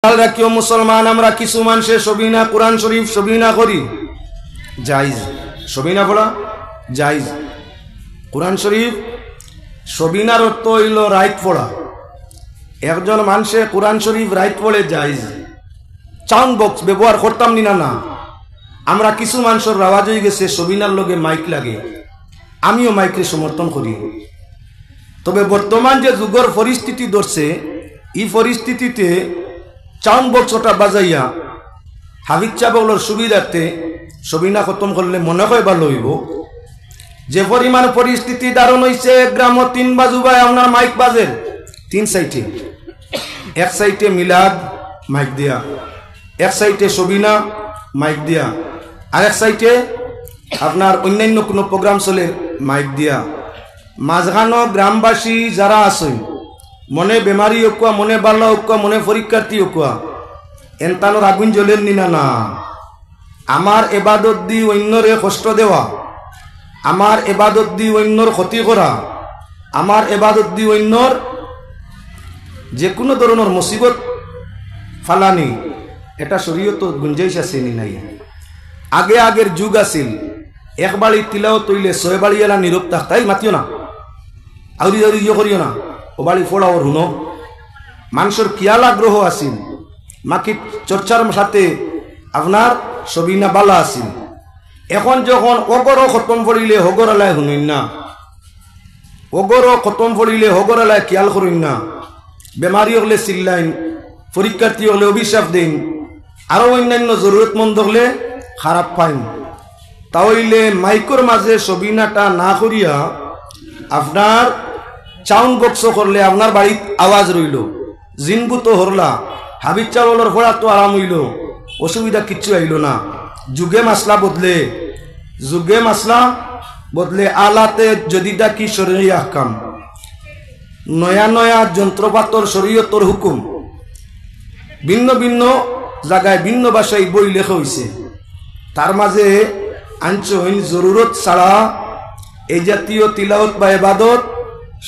রাখিও মুসলমান, আমরা কিছু মানুষে সবিনা কোরআন শরীফ সবিনা করি, জায়েজ সবিনা পড়া জায়েজ। কোরআন শরীফ সবিনার অর্থ হইল রাইট পড়া। একজন মানুষে কোরআন শরীফ রাইট পড়ে জায়েজ। সাউন্ড বক্স ব্যবহার করতাম না না, আমরা কিছু মানুষের আওয়াজ হয়ে গেছে সবিনার লগে মাইক লাগে, আমিও মাইকে সমর্থন করি। তবে বর্তমান যে যুগের পরিস্থিতি ধরছে, এই পরিস্থিতিতে সাউন্ড বক্সটা বাজাইয়া হাবিজ চাবলের সুবিধার্থে সবিনা খতম করলে মনে হয় ভালো হইব। যে পরিমাণ পরিস্থিতি দারুণ হয়েছে, গ্রাম 3 বাজুবায় আপনার মাইক বাজে 3 সাইডে, এক সাইডে মিলাদ মাইক দিয়া, এক সাইডে সবিনা মাইক দিয়া, আর এক সাইডে আপনার অন্যান্য কোনো প্রোগ্রাম চলে মাইক দিয়া। মাঝখানো গ্রামবাসী যারা আছে, মনে বেমারি হোকুয়া, মনে বাল্লা হোকুয়া, মনে পরীক্ষার্থী হোকুয়া, এনতানোর আগুন জ্বলেন নিনা না। আমার এবাদত দি অন্যরে কষ্ট দেওয়া, আমার এবাদত দি অন্যর ক্ষতি করা, আমার এবাদত দি অন্যর যে কোনো ধরনের মুসিবত ফালানি, এটা শরীয়ত গুঞ্জাইশ আছে নি নাই। আগে আগের যুগ আছিল, এক বাড়ি তিলাওয়াত হইলে 6 বাড়ি এলা নীরব থাকতাই, মাতিও না, আউরি আউরি ইয়ে করিও না, ও বাড়ি ফোড়াও হুনো। মানুষের কিয়াল আগ্রহ আছিল, মাকি চর্চার সাথে আপনার সবিনা বালা আছিল। এখন যখন অগরও খতম পড়িলে হগর আলায় শুনুন না, অগরও খতম পড়িলে হগর আলায় কিয়াল করুন না, বেমারি হলে চিল্লাইন, পরীক্ষার্থী হলে অভিশাপ দিন, আরো অন্যান্য জরুরতমন্দ হলে খারাপ পাইন। তাহলে মাইকর মাঝে সবিনাটা না করিয়া আপনার সাউন্ড বক্স করলে আপনার বাড়ির আওয়াজ রইল, জিনবুত হরলা, হাবিজ চাওয়ালের ফোড়া তো আরাম হইল, অসুবিধা কিচ্ছু আইল না। যুগে মাসলা বদলে, যুগে মাসলা বদলে, আলাতে যদি ডাকি শরীয়ী আহকাম, নয়া নয়া যন্ত্রপাতর শরীয়তর হুকুম, ভিন্ন ভিন্ন জায়গায় ভিন্ন ভাষায় বই লেখা হয়েছে। তার মাঝে আঞ্চইন জরুরত ছাড়া এই জাতীয় তিলাওয়াত বা ইবাদত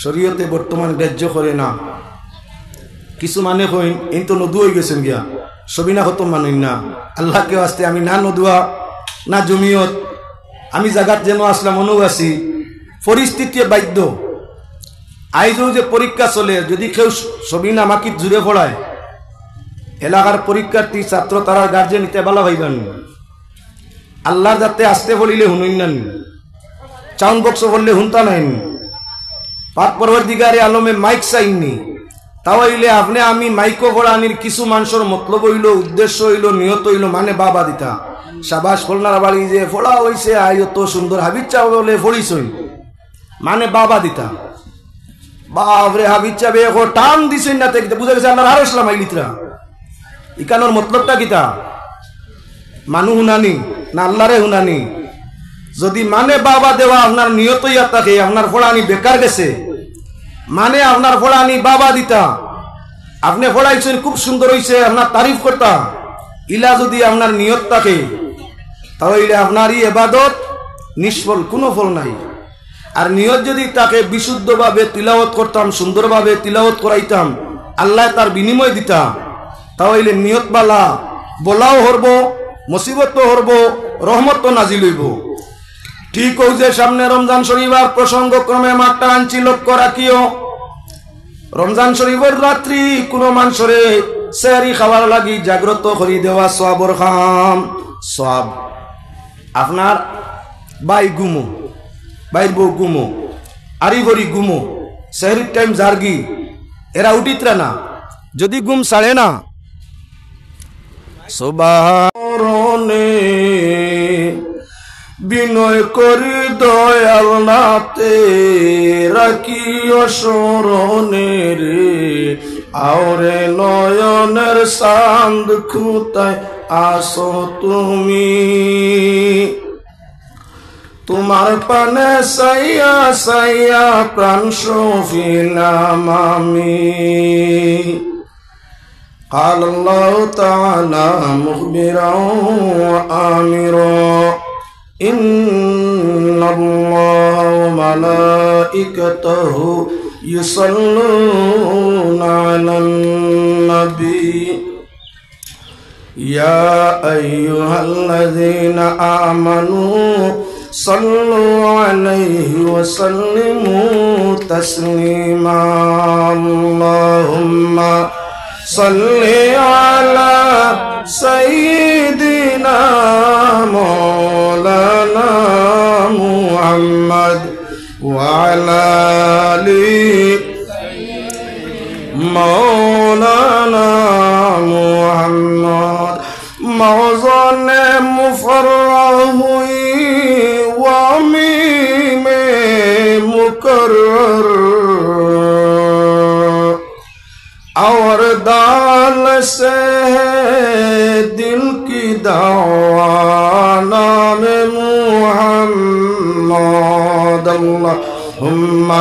শরীয়তে বর্তমান গ্রাহ্য করে না। কিছু মানে কইন এই তো নদু হয়ে গেছেন গিয়া, সবিনা খতম মানেন না। আল্লাহকে আসতে আমি না নদুয়া না জমিয়ত, আমি জায়গাত যেন আসলাম অনু আছি, পরিস্থিতি বাধ্য। আইজও যে পরীক্ষা চলে, যদি কেউ সবিনা মাকিত জুড়ে পড়ায়, এলাকার পরীক্ষার্থী ছাত্র তারা গার্জেন নিতে ভালো ভাইবেন, আল্লাহ যাতে আসতে বলিলে শুনুন না, সাউন্ড বক্স বললে শুনতা নাই, পাক পরবর্তীকারে আলমে মাইক চাইনি। তাহলে আপনি আমি মাইকো পড়ানির কিছু মানুষের মতলব হইল, উদ্দেশ্য হইল, নিয়ত হইল মানে বাবা দিতা, সাবাস ফলনার বাড়ি যে ফোড়া হয়েছে, আই তো সুন্দর হাবিজ চা বলে ফড়িছই মানে বাবা দিতা। বাবরে হাবিজ চাবে এখন টান দিছেন না, বুঝা গেছে আল্লাহর আরো ইসলাম আইলিতরা। ইকানোর মতলবটা কিতা? মানু হুনানি না আল্লাহরে হুনানি? যদি মানে বাবা দেওয়া আপনার নিয়ত ইয়া থাকে, আপনার ফোড়ানি বেকার গেছে, মানে আপনার ফোড়ানি বাবা দিতা, আপনি ফোড়াইছেন খুব সুন্দর হয়েছে, আপনার তারিফ করতা, ইলা যদি আপনার নিয়ত থাকে, তাহলে আপনার এই ইবাদত নিষ্ফল, কোনো ফল নাই। আর নিয়ত যদি তাকে বিশুদ্ধভাবে তিলাওয়াত করতাম, সুন্দরভাবে তিলাওয়াত করাইতাম, আল্লাহ তার বিনিময় দিতা, তাহলে নিয়ত বালা বলাও হরব, মুসিবত হরব, রহমত নাজিল হইব। ঠিক হই যে সামনে রমজান শরীফের প্রসঙ্গ ক্রমে মাঠটা আনছি, লক্ষ্য রাখিও। রমজান শরীফের রাত্রি কোনো মানুষরে সেহরি খাওয়ার লাগি জাগ্রত করি দেওয়া সওয়াবর খাম। সওয়াব আপনার বাই গুমো, বাইর বউ গুমো, আরি ভরি গুমো, সেহরির টাইম জার্গি, এরা উঠিতরা না, যদি গুম ছাড়ে না সুবহানে বিনয় করি দয়াল নাতে, রাখিও স্মরণে রে, আওরে নয়নের চাঁদ খুতায় আসো তুমি, তোমার পানে সাইয়া সাইয়া প্রাণ সফিলাম আমি। قال الله تعالى مخبرا وآمرا إن الله وملائكته يصلون على النبي يا أيها الذين آمنوا صلوا عليه وسلموا تسليما اللهم صل على سيدنا مولانا محمد وعلى آل مولانا محمد موزن مفرح وميم مكرر اور دال سے دل کی دعا نام محمد اللہم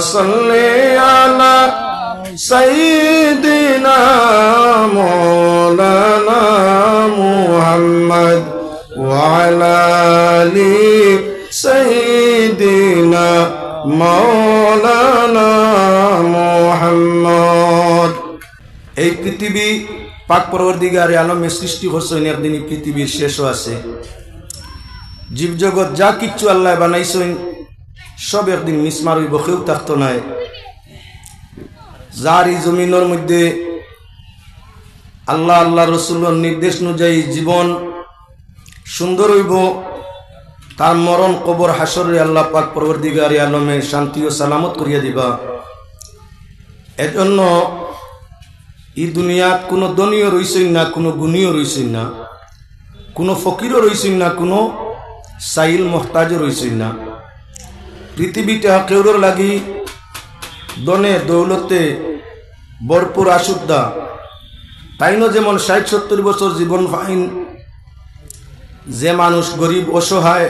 صلی علی سیدنا مولانا محمد وعلى آل سیدنا مولانا محمد এই পৃথিবী পাক পরবর্তীকারে আলমে সৃষ্টি করছেন একদিন এই পৃথিবীর শেষও আছে জীবজগৎ যা কিচ্ছু আল্লাহ বানাইছেন সব একদিন মিসমার হইব কেউ থাকতো নাই যার এই জমিনের মধ্যে আল্লাহ আল্লাহ রসুলের নির্দেশ অনুযায়ী জীবন সুন্দর হইব তার মরণ কবর হাসরে আল্লাহ পাক পরবর্তীকারে আলমে শান্তি ও সালামত করিয়া দিবা এজন্য এই দুনিয়াত কোনো ধনীও রইছেন না কোনো গুণীও রইছেন না কোনো ফকিরও রইছেন না কোনো সাইল মোহতাজও রইছেন না পৃথিবীটা কেউর লাগি দনে দৌলতে ভরপুর আসুদ্ধা তাইনো যেমন ৬০-৭০ বছর জীবন ফাইন যে মানুষ গরিব অসহায়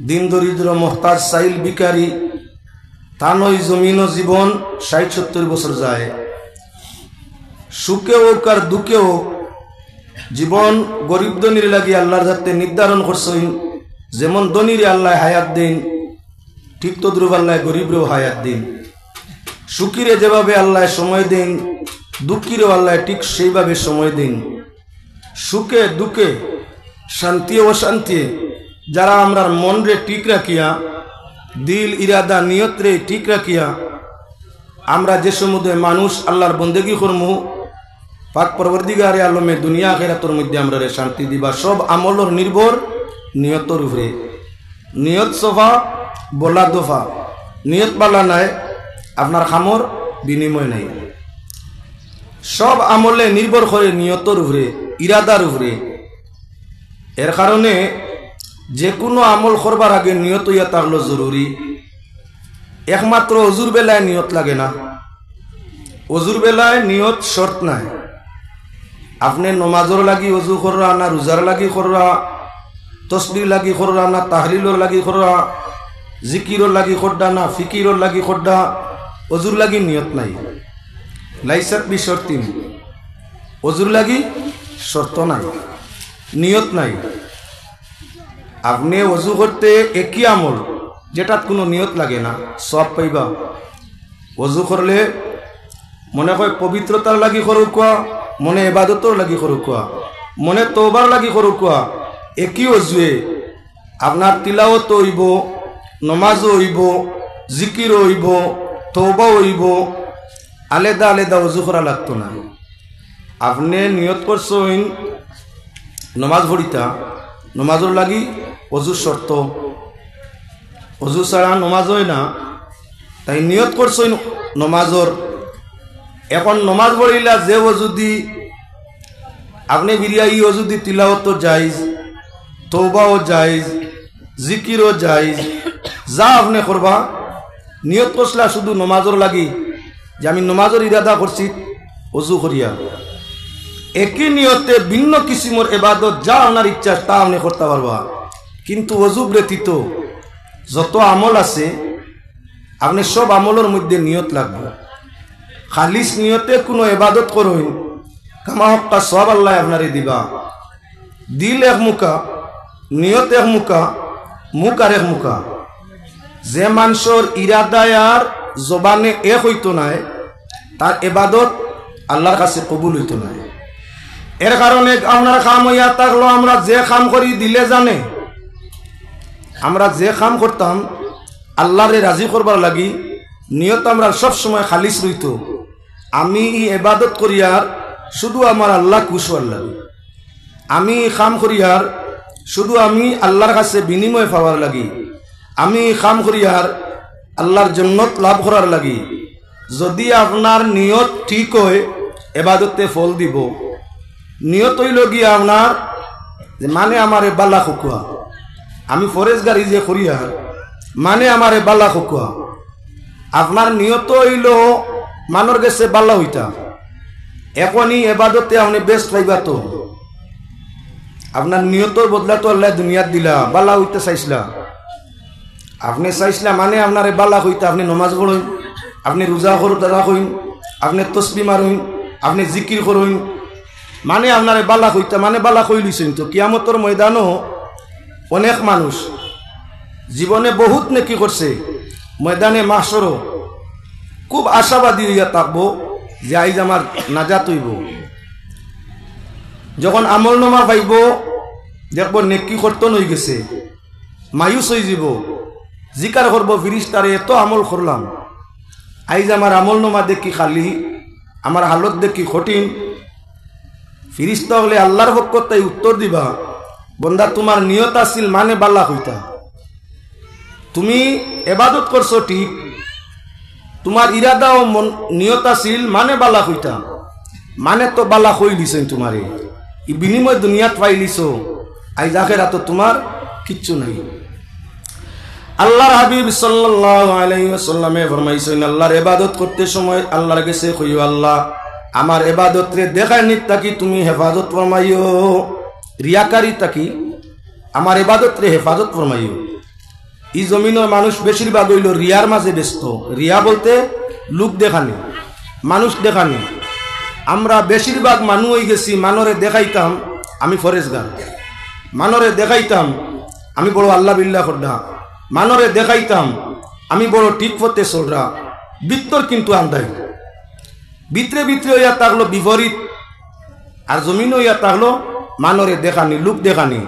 দিন দরিদ্র মোহতাজ সাইল ভিখারি তানই জমিন জীবন ৬০-৭০ বছর যায় সুখে হোক আর দুঃখে হোক জীবন গরিব ধনীর লাগি আল্লাহর যাতে নির্ধারণ করছেন যেমন ধনীরে আল্লাহ হায়াত দিন ঠিক তদ্রুপ আল্লাহ গরিবরেও হায়াত দিন সুখীরে যেভাবে আল্লাহ সময় দিন দুঃখীরেও আল্লাহ ঠিক সেইভাবে সময় দিন সুখে দুঃখে শান্তি অশান্তি যারা আমরা মন রে ঠিক রাখিয়া দিল ইরাদা নিয়ত রে ঠিক রাখিয়া আমরা যে সমুদয় মানুষ আল্লাহর বন্দেগী করমু পাক পরবর্তীকারে আলমে দুনিয়া আখিরাতের মধ্যে আমরা রে শান্তি দিবা সব আমলর নির্ভর নিয়তর উপরে নিয়ত সফা বলা দফা নিয়ত বালা নাই আপনার খামর বিনিময় নাই সব আমলে নির্ভর করে নিয়তর উপরে ইরাদার উপরে এর কারণে যে কোনো আমল করবার আগে নিয়ত হইয়া থাকলো জরুরি একমাত্র অজুর বেলায় নিয়ত লাগে না অজুর বেলায় নিয়ত শর্ত নাই আপনি নমাজর লাগি অজু কররা না রোজার লাগি কররা তসবির লাগি কররা না তাহলিলর লাগি কররা জিকিরর লাগি করডা না ফিকিরর লাগি করডা অজুর লাগি নিয়ত নাই লাইসাত বি শর্তিন অজুর লাগি শর্ত নাই নিয়ত নাই আপনি অজু করতে একই আমল যেটাত কোনো নিয়ত লাগে না সব পাইবা অজু করলে মনে হয় পবিত্রতার লাগি করো কোয়া মনে ইবাদতর লাগি করো কোয়া মনে তওবার লাগি করো কোয়া একই অজুয়ে আপনার তিলাওয়াত হইব নমাজও হইব জিকির হইব তওবা হইব আলাদা আলাদা অজু করা লাগতো না আপনি নিয়ত করছেন নমাজ পড়িতা নমাজর লাগি অজুর শর্ত অজু ছাড়া নমাজ হয় না তাই নিয়ত করছেন নমাজর এখন নমাজ পড়িলা যে অজু দি আপনি বিরিয়া ই অজু দি তিলাওয়াত জায়েজ তওবাও জায়েজ জিকিরও জায়েজ যা আপনি করবা নিয়ত করছলা শুধু নমাজর লাগি যে আমি নমাজর ইরাদা করছি অজু করিয়া একই নিয়তে ভিন্ন কিসিমর ইবাদত যা আপনার ইচ্ছা তা আপনি করতে পারবা কিন্তু অজু ব্যতীত যত আমল আছে আপনি সব আমলের মধ্যে নিয়ত লাগবে খালিস নিয়তে কোনো ইবাদত করুন কামা হক্কা সব আল্লাহ আপনারে দিবা দিল এক মুখা নিয়ত এক মুখা মুখ আর এক মুখা যে মানুষের ইরাদায় আর জবানে এক হইতো নাই তার ইবাদত আল্লাহর কাছে কবুল হইতো নাই এর কারণে আপনার কাম হইয়া থাকলো আমরা যে কাম করি দিলে জানে আমরা যে কাম করতাম আল্লাহরে রাজি করবার লাগি নিয়ত আমরা সব সময় খালিস রইত আমি ইবাদত করিয়ার শুধু আমার আল্লাহ খুশ হওয়ার লাগে আমি কাম করিয়ার শুধু আমি আল্লাহর কাছে বিনিময় পাওয়ার লাগি আমি কাম করিয়ার আল্লাহর জান্নাত লাভ করার লাগি যদি আপনার নিয়ত ঠিক হয় ইবাদতে ফল দিব নিয়ত হইল গিয়া আপনার যে মানে আমারে বালা খুকুয়া আমি ফরেজগারি যে করিয়ার মানে আমারে বালা খুকুয়া আপনার নিয়ত হইল মানর গেছে বালা হইতা এখনই ইবাদতে আপনি বেস্ট পাইবা তো আপনার নিয়তর বদলা তো আল্লাহ দুনিয়াত দিলা বালা হইতে চাইছিলা আপনি চাইছিলা মানে আপনার বালা হইতা আপনি নমাজ পড়ুন আপনি রোজা রাখুন আপনি তসবি মারুন আপনি জিকির করুন মানে আপনার বালা হইতা মানে বালা কই লইছেন তো কিয়ামতর ময়দানও অনেক মানুষ জীবনে বহুত নেকি করছে ময়দানে মাহশরও খুব আশাবাদী হইয়া থাকবো যে আইজ আমার নাজাত হইব যখন আমল নামা পাইব দেখব নেকি কর্তন হয়ে গেছে মায়ুস হয়ে যাব জিকার করবো ফিরিস্তারে এত আমল করলাম আইজ আমার আমল নামা দেখি খালি আমার হালত দেখি কঠিন ফিরিস্তা হলে আল্লাহর পক্ষ তাই উত্তর দিবা বন্দা তোমার নিয়ত আছিল মানে বালা হইতা তুমি ইবাদত করছো ঠিক তোমার ইরাদা ও নিয়ত আছিল মানে বালা হইতা মানে তো বালা হই দিছেন তোমারে ই বিনিময় দুনিয়াত পাইলিছো আইজ আখিরাতে তোমার কিচ্ছু নাই আল্লাহর হাবিব সাল্লাল্লাহু আলাইহি ওয়াসাল্লামে ফরমাইছেন আল্লাহর ইবাদত করতে সময় আল্লাহর কাছে কইও আল্লাহ আমার ইবাদত রে দেখাই নিত তাকি তুমি হেফাজত ফরমাইও রিয়াকারি তাকি আমার ইবাদত রে হেফাজত ফরমাইও এই জমিনের মানুষ বেশিরভাগ হইল রিয়ার মাঝে ব্যস্ত রিয়া বলতে লোক দেখানি মানুষ দেখানি আমরা বেশিরভাগ মানুষ হয়ে গেছি মানরে দেখাইতাম আমি ফরেজগার মানরে দেখাইতাম আমি বড় আল্লাহ বিল্লাহ করডা মানরে দেখাইতাম আমি বড় ঠিক পথে চলরা বিত্তর কিন্তু আন্দাই ভিতরে ভিতরে হইয়া থাকলো বিপরীত আর জমিন হইয়া থাকলো মানরে দেখানি লোক দেখানি